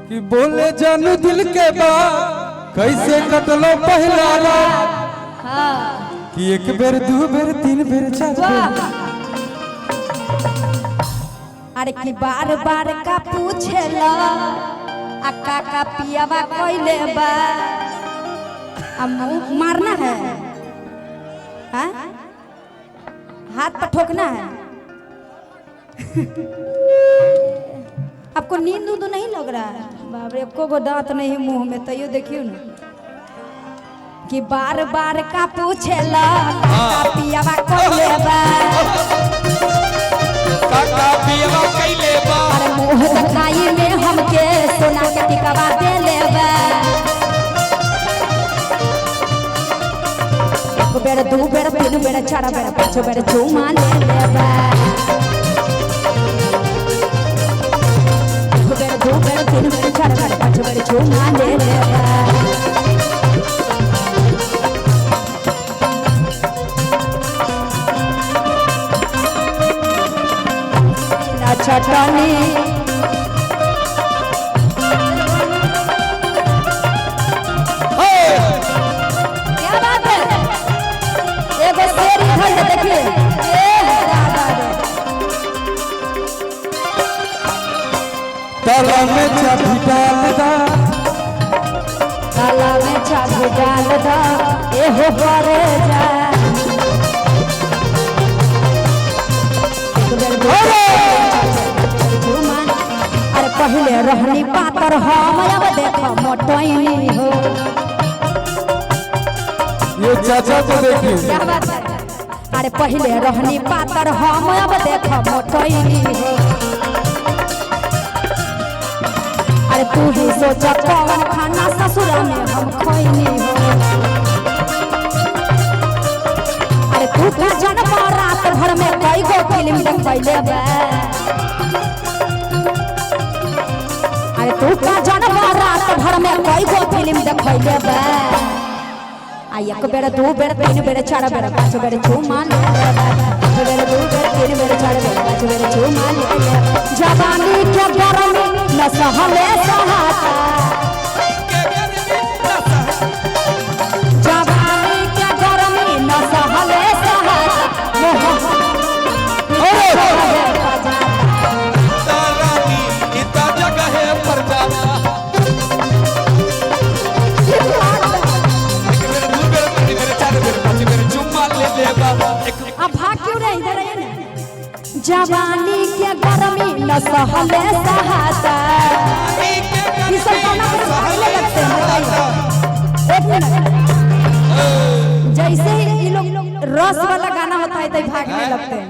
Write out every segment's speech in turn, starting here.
कि बोले जानू दिल के बात कैसे कटलो पहला रात। कि एक बेर दू बेर तीन बेर चार बेर। अरे कि बार बार का पूछेला अक्का का पियावा कोइले बा। अब मारना है हाँ? हाथ पर ठोकना है। आपको नींद तो नहीं लग रहा है? बाप रे एको गो दांत नहीं मुंह में, तैयो देखियो ना कि बार बार का पूछेला का पियावा कोइले बा। काका पियावा कइले बा। अरे मुंह दिखाई में हमके सोना के टिकवा दे लेबा। एक बेर दू बेर तीन बेर चार बेर पांच बेर चुमा ले लेबा। एक बेर दू बेर तीन बेर चार बेर पांच बेर चुमा ले लेबा। चटनी क्या बात है? एगो शेर इधर है देखिए। ताला में चाबी डाल दा। ताला में चाबी डाल दा ए हो करे जा। अरे पहले रहनी पातर हम अब देख मोटैनी हो। ये चाचा को देखिए। क्या बात है? अरे पहले रहनी पातर हम अब देख मोटैनी हो। अरे तू ही सोचा कौन खाना ससुर में हम खैनी हो। अरे तू का जन्म रात भर में कई गो फिल्म देखैले बा। अरे तू का जन्म रात भर में कई गो फिल्म देखैले बा। आ एक बेर दू बेर तीन बेर चार बेर पांच बेर चुमा ले लेबा। एक बेर दू बेर तीन बेर चार बेर पांच बेर चुमा ले लेबा। जवानी के गरमी न सहले सहाता। जवानी के गरमी न सहले सहाता। अब भाग क्यों रहे? इधर आइए ना। जवानी के गरमी न सहले सहाता। ये सब गाना को भागने लगते हैं। एक मिनट, जैसे ही ये लोग रस वाला गाना होता है तो भागने लगते हैं।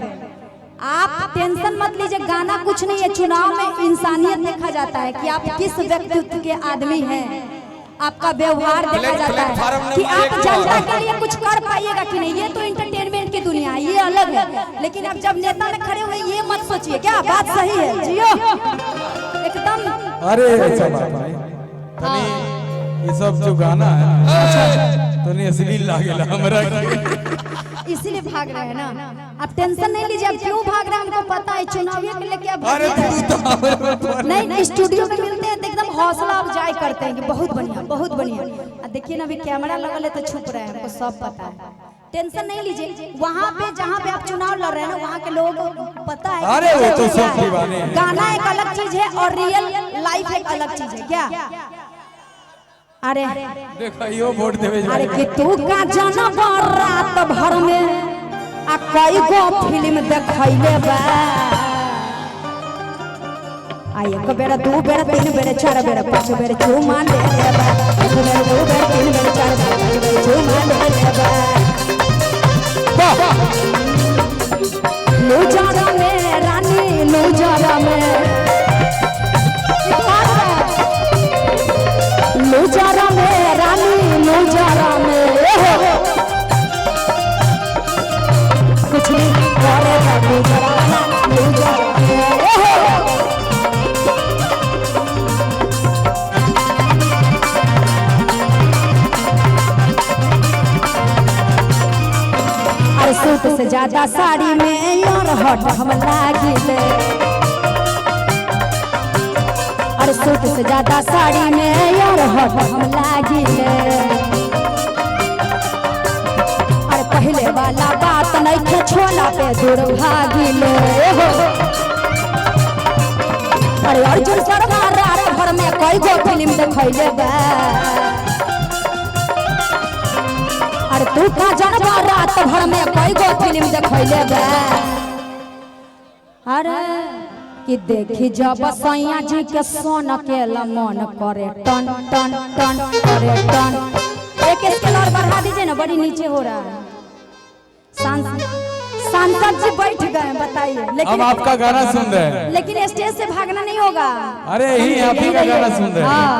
आप टेंशन मत लीजिए, गाना कुछ नहीं है। चुनाव में इंसानियत देखा जाता है कि आप किस व्यक्तित्व के आदमी हैं। आपका व्यवहार देखा जाता है कि आप जनता के लिए कुछ कर पाइएगा कि नहीं। ये तो एंटरटेनमेंट की दुनिया है, ये अलग है। लेकिन आप जब नेता में खड़े हुए ये मत सोचिए। क्या बात सही है? जियो एकदम। अरे अच्छा बात भाई, ये सब जो गाना है तो नहीं असली लागेला हमरा के। इसीलिए भाग रहे हैं ना। आप टेंशन नहीं लीजिए। आप क्यों भाग रहे हैं हमको पता है। चुनावी के लेके आप नहीं स्टूडियो में मिलते हैं तो एकदम हौसला अफजाई करते हैं कि बहुत बढ़िया बहुत बढ़िया। देखिए ना अभी कैमरा लगल है तो छुप रहे हैं, हमको सब पता है। टेंशन नहीं लीजिए। वहाँ पे जहाँ पे आप चुनाव लड़ रहे हैं ना वहाँ के लोग पता है। अरे वो तो सब दीवाने हैं। गाना एक अलग चीज है और रियल लाइफ एक अलग चीज है। क्या अरे देखियो वोट देवे जा। अरे कि तू का जन्म रात भर में आ कई गो फिल्म देखैले बा। आ एक बेर दू बेर तीन बेर चार बेर पांच बेर चुमा ले लेबा। एक बेर दू बेर तीन बेर चार बेर पांच बेर चुमा ले लेबा। लूजारा में रानी लूजारा में लूजारा में रानी लूजारा में कुछ नहीं करेगा लूजारा लूजारा में। अरे सूट से ज्यादा साड़ी में और हट हम लागिले। अरे सूट से ज्यादा साड़ी में यार हट हम लागिले। अरे पहले वाला बात नहीं थे छोला पे दूर भागिले हो। अरे अर्जुन शर्मा रात भर में कई गो फिल्म देखैले बा। अरे तू का जनवा रात भर में कई गो फिल्म देखैले बा। अरे कि देखी जब सैया जी के सोन के मन करे टन टन टन करे टन। एक स्केल और बढ़ा दीजिए ना, बड़ी नीचे हो रहा है। सांसद जी बैठ गए बताइए। लेकिन हम आपका गाना सुन रहे हैं, लेकिन स्टेज से भागना नहीं होगा। अरे यही आप ही का गाना सुन रहे हैं। हाँ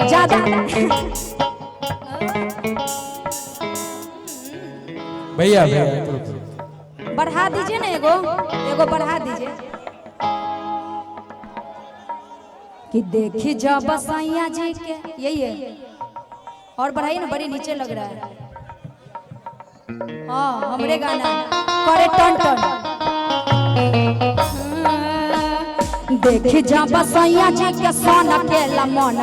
ज्यादा भैया भैया बढ़ा दीजिए ना, एगो बढ़ा दीजिए। कि देखी जब सैया जी के, यही है। और बढ़ाइए ना, बड़ी नीचे लग रहा है। हाँ हमरे गाना करे टन टन। देखी जब सैया जी के सोन के मन